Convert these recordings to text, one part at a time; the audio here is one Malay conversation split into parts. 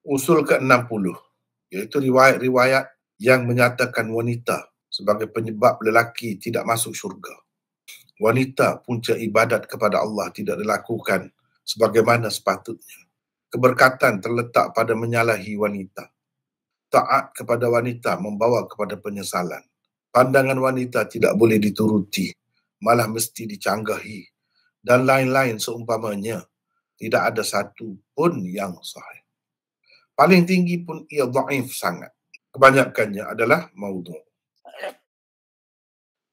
Usul ke-60, iaitu riwayat-riwayat yang menyatakan wanita sebagai penyebab lelaki tidak masuk syurga. Wanita punca ibadat kepada Allah tidak dilakukan sebagaimana sepatutnya. Keberkatan terletak pada menyalahi wanita. Taat kepada wanita membawa kepada penyesalan. Pandangan wanita tidak boleh dituruti, malah mesti dicanggahi. Dan lain-lain seumpamanya, tidak ada satu pun yang sahih. Paling tinggi pun ia dhaif sangat. Kebanyakannya adalah maudhu'.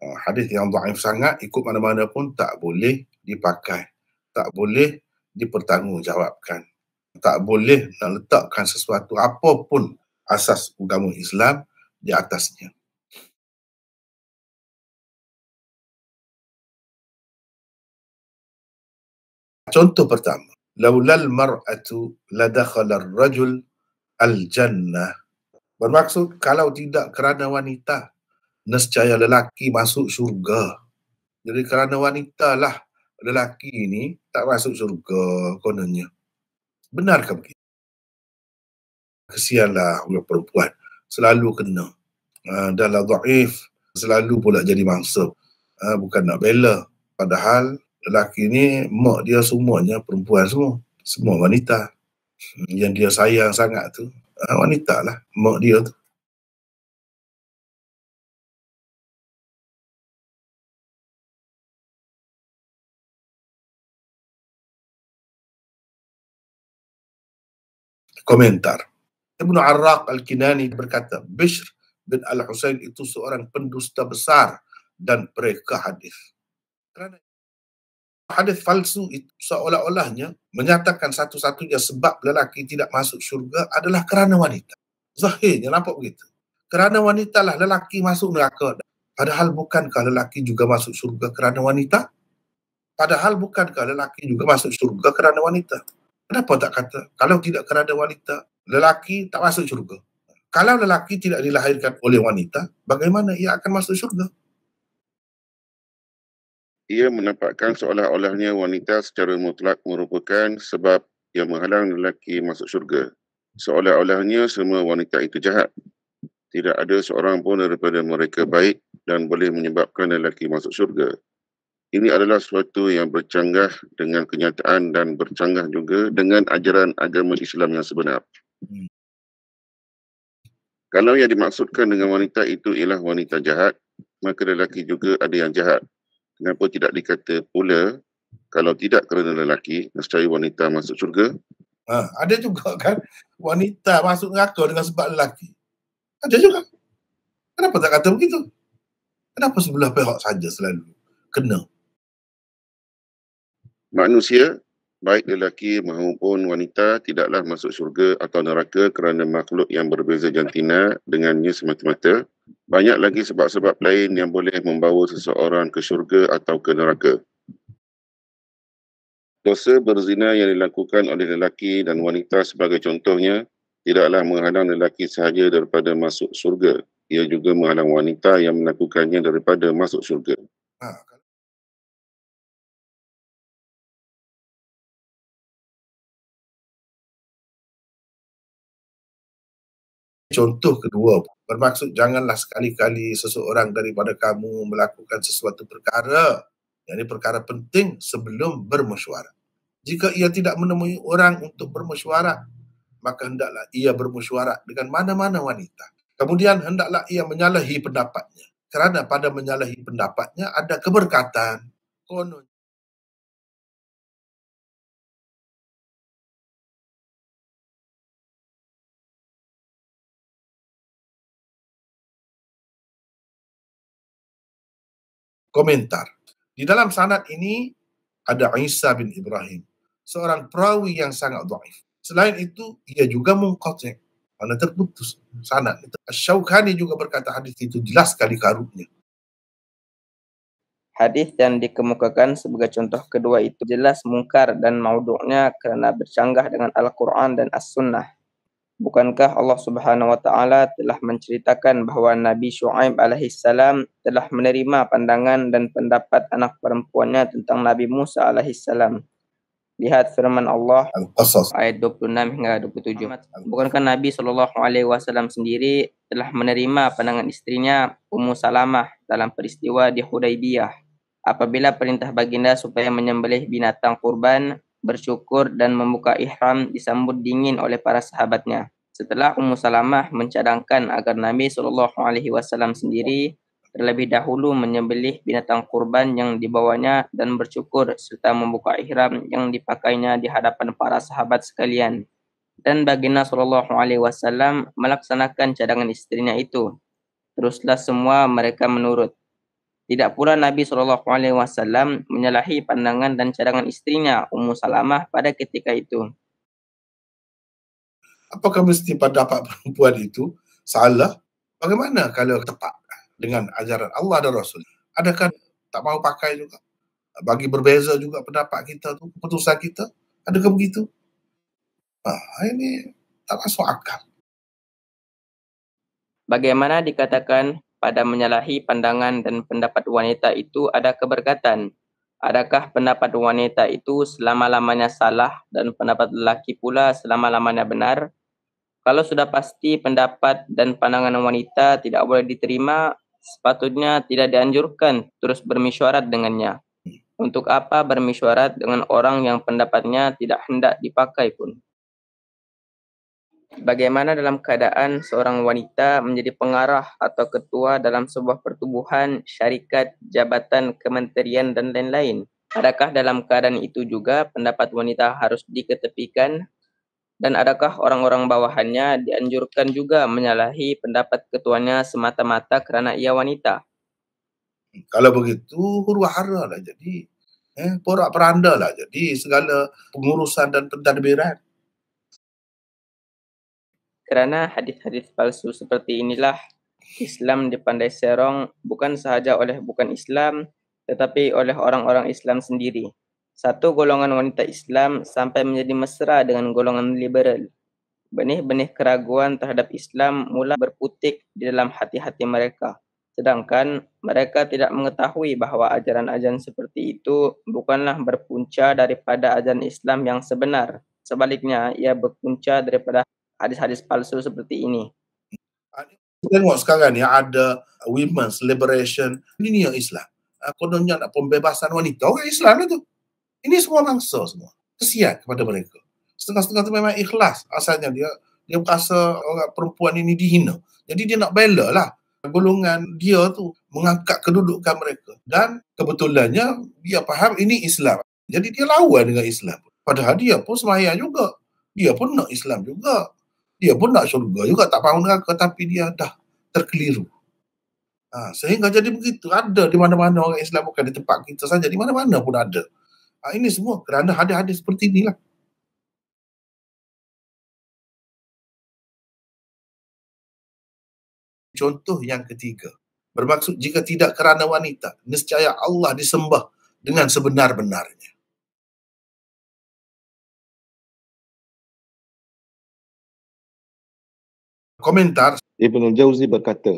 Hadis yang dhaif sangat ikut mana-mana pun tak boleh dipakai. Tak boleh dipertanggungjawabkan. Tak boleh nak letakkan sesuatu apapun asas agama Islam di atasnya. Contoh pertama, laulal mar'atu ladakhala ar-rajul al-jannah. Bermaksud kalau tidak kerana wanita, nescaya lelaki masuk syurga. Jadi kerana wanita lah lelaki ini tak masuk syurga kononnya. Benarkah begitu? Kesianlah orang perempuan, selalu kena. Dah lah dhaif, selalu pula jadi mangsa. Bukan nak bela. Padahal lelaki ni, mak dia semuanya perempuan semua. Semua wanita. Yang dia sayang sangat tu, wanita lah, mak dia tu. Komentar. Ibnu Arraq Al-Kinani berkata, Bishr bin Al-Husain itu seorang pendusta besar dan pereka hadis. Kerana hadis palsu itu seolah-olahnya menyatakan satu-satunya sebab lelaki tidak masuk syurga adalah kerana wanita. Zahirnya nampak begitu. Kerana wanita lah lelaki masuk neraka. Padahal bukankah lelaki juga masuk syurga kerana wanita? Padahal bukankah lelaki juga masuk syurga kerana wanita? Kenapa tak kata, kalau tidak kerana wanita, lelaki tak masuk syurga? Kalau lelaki tidak dilahirkan oleh wanita, bagaimana ia akan masuk syurga? Ia menampakkan seolah-olahnya wanita secara mutlak merupakan sebab yang menghalang lelaki masuk syurga. Seolah-olahnya semua wanita itu jahat. Tidak ada seorang pun daripada mereka baik dan boleh menyebabkan lelaki masuk syurga. Ini adalah sesuatu yang bercanggah dengan kenyataan dan bercanggah juga dengan ajaran agama Islam yang sebenar. Kalau yang dimaksudkan dengan wanita itu ialah wanita jahat, maka lelaki juga ada yang jahat. Kenapa tidak dikata pula, kalau tidak kerana lelaki, nescaya wanita masuk syurga? Ada juga kan, wanita masuk neraka dengan sebab lelaki. Ada juga. Kenapa tak kata begitu? Kenapa sebelah pihak saja selalu kena? Manusia, baik lelaki maupun wanita, tidaklah masuk syurga atau neraka kerana makhluk yang berbeza jantina dengannya semata-mata. Banyak lagi sebab-sebab lain yang boleh membawa seseorang ke syurga atau ke neraka. Dosa berzina yang dilakukan oleh lelaki dan wanita sebagai contohnya, tidaklah menghalang lelaki sahaja daripada masuk syurga. Ia juga menghalang wanita yang melakukannya daripada masuk syurga. Contoh kedua, bermaksud janganlah sekali-kali seseorang daripada kamu melakukan sesuatu perkara, yang ini perkara penting sebelum bermesyuarat. Jika ia tidak menemui orang untuk bermesyuarat, maka hendaklah ia bermesyuarat dengan mana-mana wanita. Kemudian hendaklah ia menyalahi pendapatnya. Kerana pada menyalahi pendapatnya ada keberkatan. Konon. Komentar. Di dalam sanad ini ada Isa bin Ibrahim, seorang perawi yang sangat dhaif. Selain itu, ia juga munqati', mana terputus sanad itu. Asy-Syaukani juga berkata hadis itu jelas sekali karutnya. Hadis yang dikemukakan sebagai contoh kedua itu jelas mungkar dan maudhu'nya kerana bercanggah dengan Al-Quran dan As-Sunnah. Bukankah Allah Subhanahu Wa Taala telah menceritakan bahawa Nabi Syuaib alaihissalam telah menerima pandangan dan pendapat anak perempuannya tentang Nabi Musa alaihissalam. Lihat firman Allah Al-Qasas. ayat 26 hingga 27. Bukankah Nabi SAW sendiri telah menerima pandangan istrinya Ummu Salamah dalam peristiwa di Hudaybiyah apabila perintah baginda supaya menyembelih binatang kurban, bersyukur dan membuka ihram disambut dingin oleh para sahabatnya. Setelah Ummu Salamah mencadangkan agar Nabi SAW sendiri terlebih dahulu menyembelih binatang kurban yang dibawanya dan bersyukur serta membuka ihram yang dipakainya di hadapan para sahabat sekalian. Dan baginda SAW melaksanakan cadangan istrinya itu. Teruslah semua mereka menurut. Tidak pula Nabi SAW menyalahi pandangan dan cadangan istrinya Ummu Salamah pada ketika itu. Apakah mesti pendapat perempuan itu salah? Bagaimana kalau tepat dengan ajaran Allah dan Rasul? Adakah tak mau pakai juga? Bagi berbeza juga pendapat kita tu, keputusan kita? Adakah begitu? Ini tak masuk akal. Bagaimana dikatakan pada menyalahi pandangan dan pendapat wanita itu ada keberkatan? Adakah pendapat wanita itu selama-lamanya salah dan pendapat lelaki pula selama-lamanya benar? Kalau sudah pasti pendapat dan pandangan wanita tidak boleh diterima, sepatutnya tidak dianjurkan terus bermesyuarat dengannya. Untuk apa bermesyuarat dengan orang yang pendapatnya tidak hendak dipakai pun? Bagaimana dalam keadaan seorang wanita menjadi pengarah atau ketua dalam sebuah pertubuhan, syarikat, jabatan, kementerian dan lain-lain? Adakah dalam keadaan itu juga pendapat wanita harus diketepikan? Dan adakah orang-orang bawahannya dianjurkan juga menyalahi pendapat ketuanya semata-mata kerana ia wanita? Kalau begitu, huru-hara lah jadi. Porak-peranda lah jadi segala pengurusan dan pentadbiran. Kerana hadis-hadis palsu seperti inilah, Islam dipandai serong bukan sahaja oleh bukan Islam, tetapi oleh orang-orang Islam sendiri. Satu golongan wanita Islam sampai menjadi mesra dengan golongan liberal. Benih-benih keraguan terhadap Islam mula berputik di dalam hati-hati mereka. Sedangkan mereka tidak mengetahui bahawa ajaran-ajaran seperti itu bukanlah berpunca daripada ajaran Islam yang sebenar. Sebaliknya, ia berpunca daripada hadis-hadis palsu seperti ini. Tengok sekarang ni ada women's liberation. Ini yang Islam. Kononnya nak pembebasan wanita. Orang Islam lah tu. Ini semua bangsa semua. Kesian kepada mereka. Setengah-setengah tu memang ikhlas. Asalnya dia berasa orang perempuan ini dihina. Jadi dia nak bela lah. Golongan dia tu mengangkat kedudukan mereka. Dan kebetulannya dia faham ini Islam. Jadi dia lawan dengan Islam. Padahal dia pun sembahyang juga. Dia pun nak Islam juga. Dia pun nak syurga juga. Tak faham neraka. Tapi dia dah terkeliru. Sehingga jadi begitu. Ada di mana-mana orang Islam, bukan di tempat kita saja. Di mana-mana pun ada. Ini semua kerana hadis-hadis seperti inilah. Contoh yang ketiga. Bermaksud jika tidak kerana wanita, nescaya Allah disembah dengan sebenar-benarnya. Komentar. Ibn al-Jawzi berkata,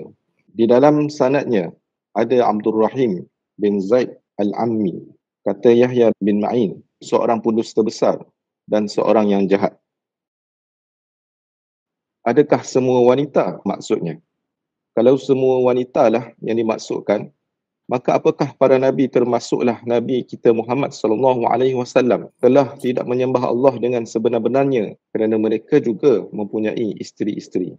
di dalam sanadnya ada Abdul Rahim bin Zaid al-Ammi, kata Yahya bin Ma'in, seorang pendusta besar dan seorang yang jahat. Adakah semua wanita maksudnya? Kalau semua wanita lah yang dimaksudkan, maka apakah para nabi termasuklah Nabi kita Muhammad SAW telah tidak menyembah Allah dengan sebenar-benarnya kerana mereka juga mempunyai isteri-isteri.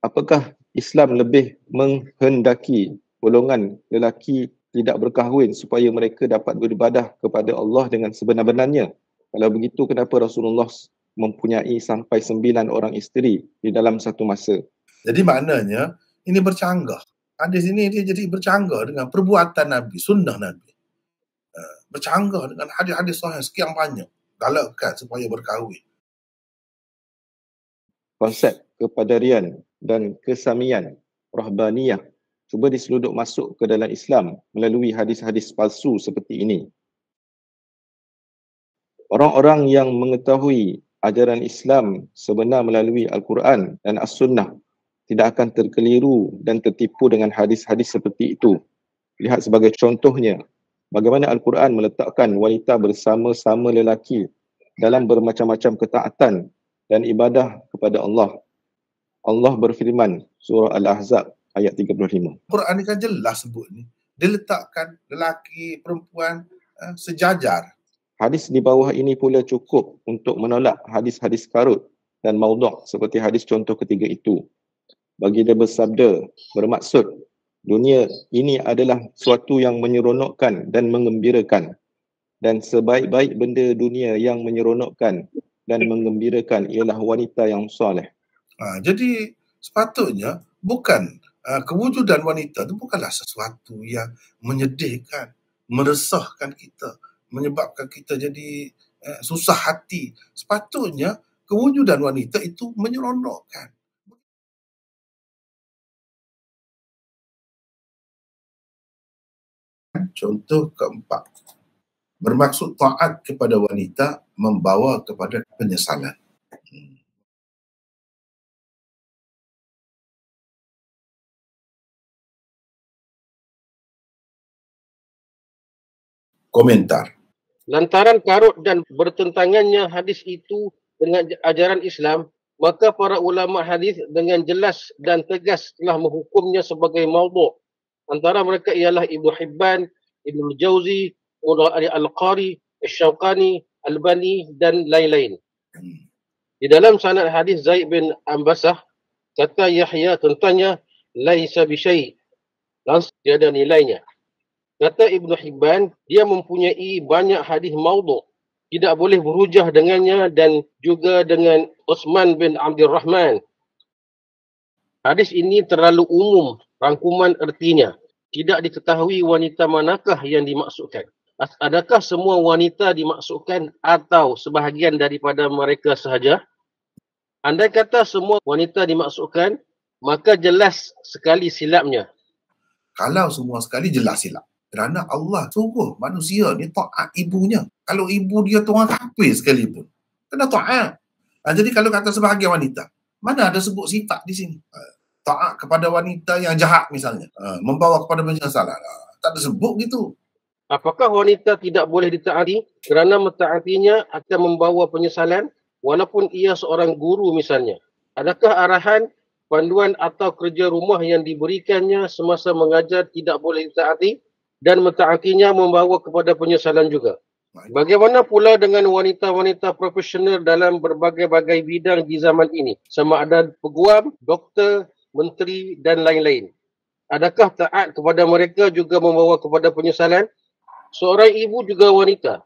Apakah Islam lebih menghendaki golongan lelaki tidak berkahwin supaya mereka dapat beribadah kepada Allah dengan sebenar-benarnya? Kalau begitu, kenapa Rasulullah mempunyai sampai 9 orang isteri di dalam satu masa? Jadi maknanya ini bercanggah. Hadis ini dia jadi bercanggah dengan perbuatan Nabi, sunnah Nabi. Bercanggah dengan hadis-hadis sahih sekian banyak. Galakkan supaya berkahwin. Konsep kepadarian dan kesamian rahbaniyah cuba diseluduk masuk ke dalam Islam melalui hadis-hadis palsu seperti ini. Orang-orang yang mengetahui ajaran Islam sebenar melalui Al-Quran dan As-Sunnah tidak akan terkeliru dan tertipu dengan hadis-hadis seperti itu. Lihat sebagai contohnya, Bagaimana Al-Quran meletakkan wanita bersama-sama lelaki dalam bermacam-macam ketaatan dan ibadah kepada Allah. Allah berfirman, surah Al-Ahzab ayat 35. Quran ni kan jelas sebut ni. Dia letakkan lelaki, perempuan sejajar. Hadis di bawah ini pula cukup untuk menolak hadis-hadis karut dan maudhu' seperti hadis contoh ketiga itu. Baginda bersabda, bermaksud dunia ini adalah suatu yang menyeronokkan dan mengembirakan, dan sebaik-baik benda dunia yang menyeronokkan dan mengembirakan ialah wanita yang soleh. Jadi sepatutnya bukan kewujudan wanita itu bukanlah sesuatu yang menyedihkan, meresahkan kita, menyebabkan kita jadi susah hati. Sepatutnya kewujudan wanita itu menyeronokkan. Contoh keempat, bermaksud taat kepada wanita membawa kepada penyesalan. Komentar. Lantaran karut dan bertentangannya hadis itu dengan ajaran Islam, maka para ulama hadis dengan jelas dan tegas telah menghukumnya sebagai maudhu'. Antara mereka ialah Ibnu Hibban, Ibnu Jauzi, Al-Qari, Al-Shawqani, Al-Bani dan lain-lain. Di dalam sanad hadis Zaid bin Ambasah, kata Yahya tentangnya, laisa bisyai', langsung tiada nilainya. Kata Ibnu Hibban, dia mempunyai banyak hadis maudhu', tidak boleh berhujah dengannya, dan juga dengan Utsman bin Abdul Rahman. Hadis ini terlalu umum, rangkuman ertinya. Tidak diketahui wanita manakah yang dimaksudkan. Adakah semua wanita dimaksudkan atau sebahagian daripada mereka sahaja? Andai kata semua wanita dimaksudkan, maka jelas sekali silapnya. Kalau semua sekali jelas silap. Kerana Allah suruh manusia ni taat ibunya. Kalau ibu dia tu orang kafir sekalipun, kena taat. Jadi kalau kata sebahagian wanita, mana ada sebut sifat di sini? Taat kepada wanita yang jahat misalnya, membawa kepada penyesalan. Tak ada sebut gitu. Apakah wanita tidak boleh ditaati kerana mentaatinya akan membawa penyesalan walaupun ia seorang guru misalnya? Adakah arahan, panduan atau kerja rumah yang diberikannya semasa mengajar tidak boleh ditaati dan mentaatinya membawa kepada penyesalan juga? Bagaimana pula dengan wanita-wanita profesional dalam berbagai-bagai bidang di zaman ini, sama ada peguam, doktor, menteri dan lain-lain? Adakah taat kepada mereka juga membawa kepada penyesalan? Seorang ibu juga wanita.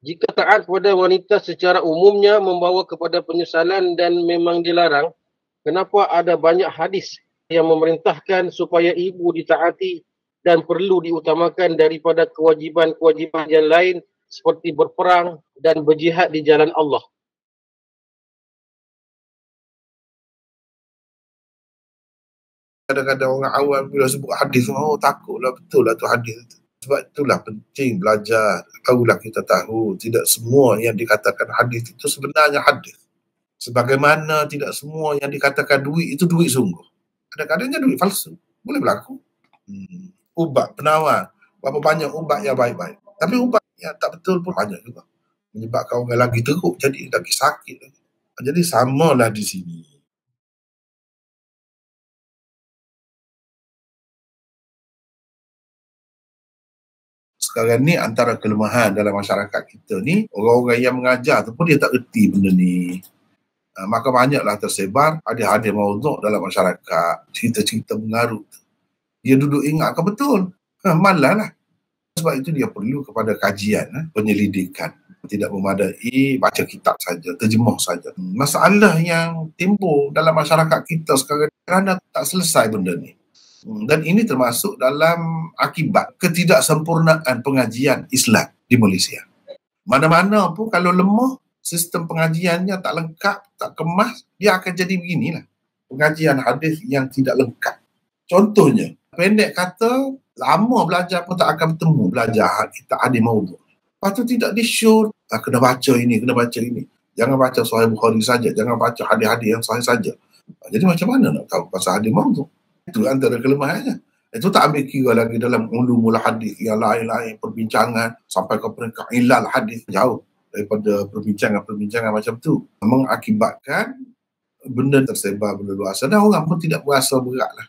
Jika taat kepada wanita secara umumnya membawa kepada penyesalan dan memang dilarang, kenapa ada banyak hadis yang memerintahkan supaya ibu ditaati dan perlu diutamakan daripada kewajipan-kewajipan yang lain seperti berperang dan berjihad di jalan Allah? Kadang-kadang orang awam bila sebut hadis, takutlah, betul lah tu hadis. Sebab itulah penting belajar. Tahulah kita tahu tidak semua yang dikatakan hadis itu sebenarnya hadis. Sebagaimana tidak semua yang dikatakan duit itu duit sungguh. Kadang-kadangnya duit palsu. Boleh berlaku. Ubat, penawar. Berapa banyak ubat yang baik-baik. Tapi ubat yang tak betul pun banyak juga. Menyebabkan orang lagi teruk, jadi lagi sakit. Jadi samalah di sini. Sekarang ni antara kelemahan dalam masyarakat kita ni, orang-orang yang mengajar tu pun dia tak erti benda ni. Maka banyaklah tersebar hadis-hadis maudhu' dalam masyarakat, cerita-cerita mengarut. Dia duduk ingatkan betul. Malah lah. Sebab itu dia perlu kepada kajian, penyelidikan. Tidak memadai baca kitab saja, terjemah saja. Masalah yang timbul dalam masyarakat kita sekarang kerana tak selesai benda ni. Dan ini termasuk dalam akibat ketidaksempurnaan pengajian Islam di Malaysia. Mana-mana pun kalau lemah, sistem pengajiannya tak lengkap, tak kemas, dia akan jadi beginilah. Pengajian hadis yang tidak lengkap. Contohnya, pendek kata, lama belajar pun tak akan bertemu belajar kitab hadis maudhu'. Lepas tu tidak di-show, kena baca ini, kena baca ini. Jangan baca Sahih Bukhari saja, jangan baca hadis-hadis yang sahih saja. Jadi macam mana nak tahu pasal hadis maudhu'? Itu antara kelemahannya. Itu tak ambil kira lagi dalam ulumul hadis yang lain-lain, perbincangan sampai ke peringkat ilal hadis, jauh daripada perbincangan macam tu, mengakibatkan benda tersebar berleluasa dan orang pun tidak berasa berat lah.